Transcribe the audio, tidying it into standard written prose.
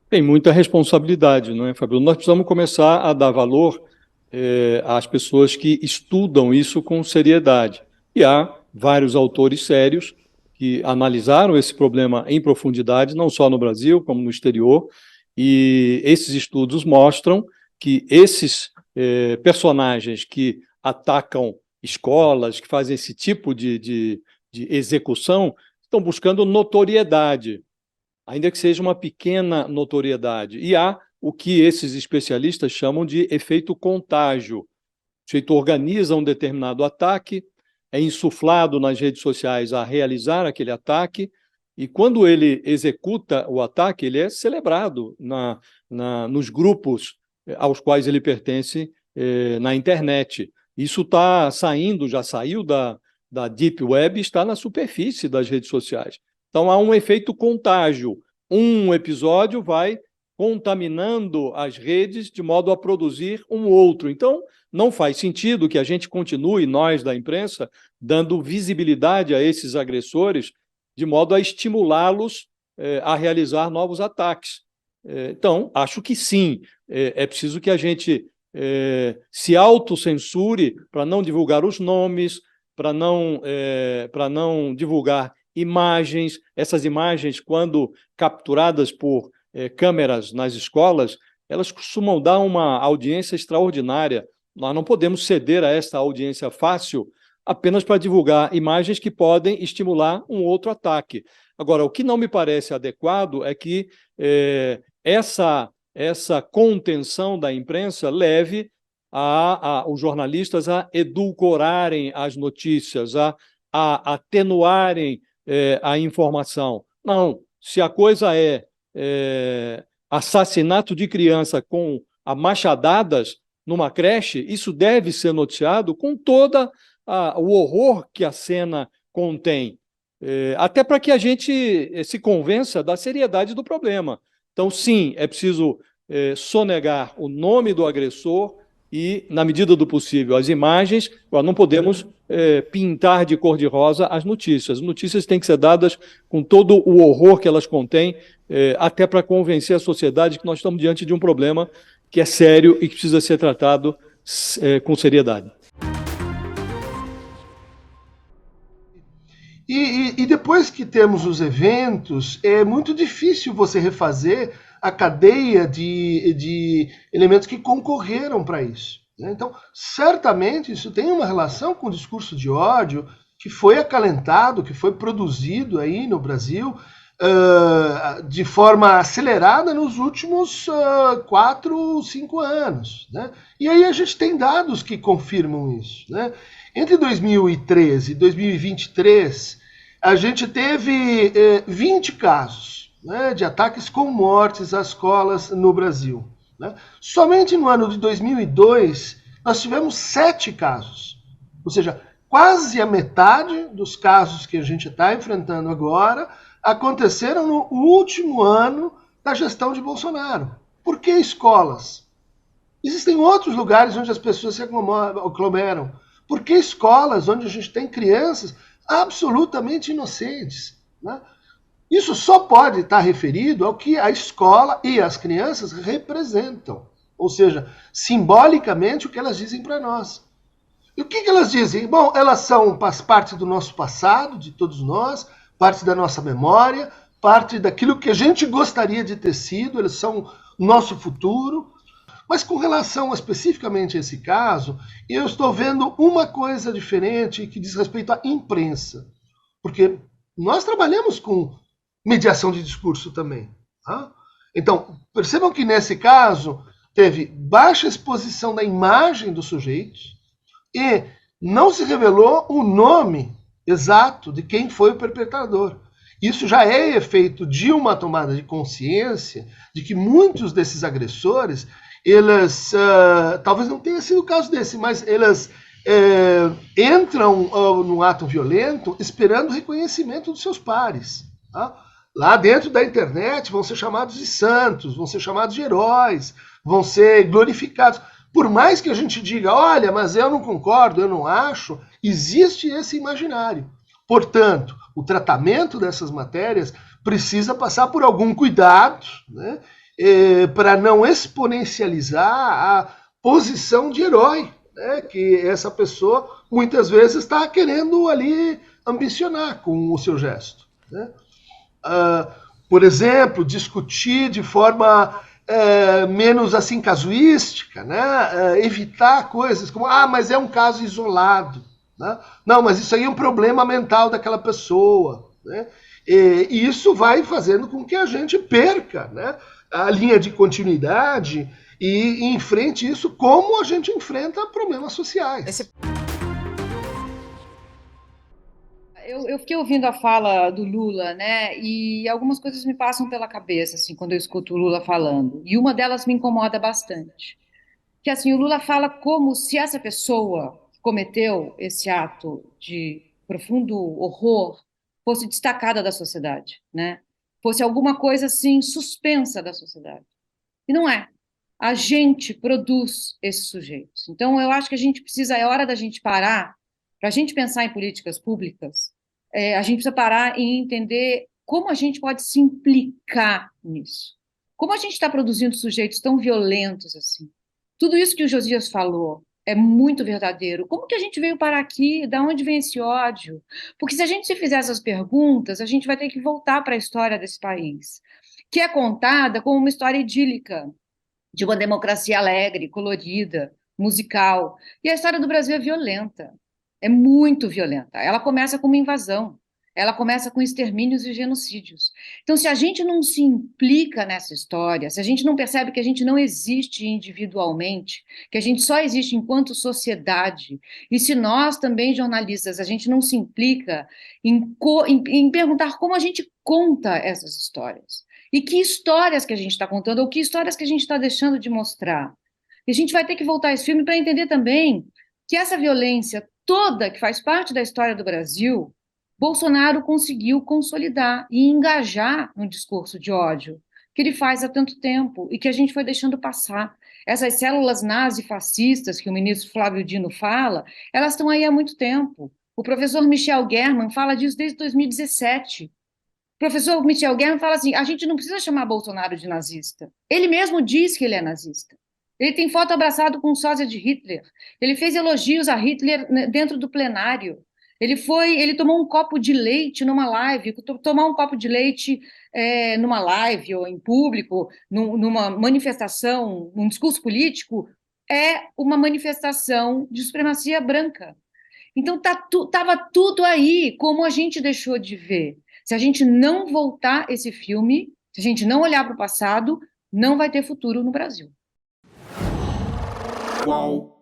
Tem muita responsabilidade, não é, Fabio? Nós precisamos começar a dar valor às pessoas que estudam isso com seriedade. E há vários autores sérios que analisaram esse problema em profundidade, não só no Brasil, como no exterior, e esses estudos mostram que esses personagens que atacam escolas, que fazem esse tipo de execução, estão buscando notoriedade, ainda que seja uma pequena notoriedade. E há o que esses especialistas chamam de efeito contágio. O sujeito organiza um determinado ataque, é insuflado nas redes sociais a realizar aquele ataque, e quando ele executa o ataque, ele é celebrado nos grupos aos quais ele pertence na internet. Isso está saindo, já saiu da Deep Web, está na superfície das redes sociais. Então, há um efeito contágio. Um episódio vai contaminando as redes de modo a produzir um outro. Então, não faz sentido que a gente continue, nós da imprensa, dando visibilidade a esses agressores, de modo a estimulá-los a realizar novos ataques. Então, acho que sim, é preciso que a gente se autocensure para não divulgar os nomes, para não divulgar imagens. Essas imagens, quando capturadas por câmeras nas escolas, elas costumam dar uma audiência extraordinária. Nós não podemos ceder a esta audiência fácil apenas para divulgar imagens que podem estimular um outro ataque. Agora, o que não me parece adequado é que essa contenção da imprensa leve os jornalistas a edulcorarem as notícias, a atenuarem a informação. Não, se a coisa assassinato de criança com a machadadas numa creche, isso deve ser noticiado com todo o horror que a cena contém, até para que a gente se convença da seriedade do problema. Então, sim, é preciso sonegar o nome do agressor e, na medida do possível, as imagens. Não podemos pintar de cor-de-rosa as notícias. As notícias têm que ser dadas com todo o horror que elas contêm, até para convencer a sociedade que nós estamos diante de um problema que é sério e que precisa ser tratado com seriedade. E depois que temos os eventos, é muito difícil você refazer a cadeia de elementos que concorreram para isso. Né? Então, certamente isso tem uma relação com o discurso de ódio que foi acalentado, que foi produzido aí no Brasil de forma acelerada nos últimos 4, 5 anos. Né? E aí a gente tem dados que confirmam isso. Né? Entre 2013 e 2023, a gente teve 20 casos, né, de ataques com mortes às escolas no Brasil. Né? Somente no ano de 2002, nós tivemos 7 casos. Ou seja, quase a metade dos casos que a gente está enfrentando agora aconteceram no último ano da gestão de Bolsonaro. Por que escolas? Existem outros lugares onde as pessoas se aglomeram. Por que escolas onde a gente tem crianças absolutamente inocentes? Né? Isso só pode estar referido ao que a escola e as crianças representam. Ou seja, simbolicamente o que elas dizem para nós. E o que elas dizem? Bom, elas são parte do nosso passado, de todos nós, parte da nossa memória, parte daquilo que a gente gostaria de ter sido, eles são nosso futuro. Mas com relação especificamente a esse caso, eu estou vendo uma coisa diferente que diz respeito à imprensa. Porque nós trabalhamos com mediação de discurso também. Tá? Então, percebam que nesse caso teve baixa exposição da imagem do sujeito e não se revelou o nome exato de quem foi o perpetrador. Isso já é efeito de uma tomada de consciência de que muitos desses agressores, eles, talvez não tenha sido o caso desse, mas eles entram num ato violento esperando o reconhecimento dos seus pares. Tá? Lá dentro da internet vão ser chamados de santos, vão ser chamados de heróis, vão ser glorificados. Por mais que a gente diga, olha, mas eu não concordo, eu não acho, existe esse imaginário. Portanto, o tratamento dessas matérias precisa passar por algum cuidado, né? para não exponencializar a posição de herói, né, que essa pessoa muitas vezes está querendo ali ambicionar com o seu gesto. Né? Por exemplo, discutir de forma menos assim casuística, né? Evitar coisas como, mas é um caso isolado. Né? Não, mas isso aí é um problema mental daquela pessoa. Né? E isso vai fazendo com que a gente perca, né, a linha de continuidade e enfrente isso como a gente enfrenta problemas sociais. Eu fiquei ouvindo a fala do Lula, né? E algumas coisas me passam pela cabeça, assim, quando eu escuto o Lula falando. E uma delas me incomoda bastante. Que, assim, o Lula fala como se essa pessoa que cometeu esse ato de profundo horror fosse destacada da sociedade, né? Fosse alguma coisa, assim, suspensa da sociedade. E não é. A gente produz esses sujeitos. Então, eu acho que a gente precisa, é hora da gente parar, para a gente pensar em políticas públicas, a gente precisa parar e entender como a gente pode se implicar nisso. Como a gente está produzindo sujeitos tão violentos assim. Tudo isso que o Josias falou é muito verdadeiro. Como que a gente veio parar aqui? Da onde vem esse ódio? Porque se a gente se fizer essas perguntas, a gente vai ter que voltar para a história desse país, que é contada como uma história idílica, de uma democracia alegre, colorida, musical. E a história do Brasil é violenta, é muito violenta. Ela começa com uma invasão, ela começa com extermínios e genocídios. Então, se a gente não se implica nessa história, se a gente não percebe que a gente não existe individualmente, que a gente só existe enquanto sociedade, e se nós também, jornalistas, a gente não se implica em perguntar como a gente conta essas histórias, e que histórias que a gente está contando, ou que histórias que a gente está deixando de mostrar. E a gente vai ter que voltar a esse filme para entender também que essa violência toda que faz parte da história do Brasil, Bolsonaro conseguiu consolidar e engajar no discurso de ódio que ele faz há tanto tempo e que a gente foi deixando passar. Essas células nazi-fascistas que o ministro Flávio Dino fala, elas estão aí há muito tempo. O professor Michel German fala disso desde 2017. O professor Michel Guerra fala assim, a gente não precisa chamar Bolsonaro de nazista. Ele mesmo diz que ele é nazista. Ele tem foto abraçado com um sósia de Hitler. Ele fez elogios a Hitler dentro do plenário. Ele tomou um copo de leite numa live. Tomar um copo de leite numa live ou em público, numa manifestação, num discurso político, é uma manifestação de supremacia branca. Então, estava tudo aí, como a gente deixou de ver. Se a gente não voltar esse filme, se a gente não olhar para o passado, não vai ter futuro no Brasil. Uau.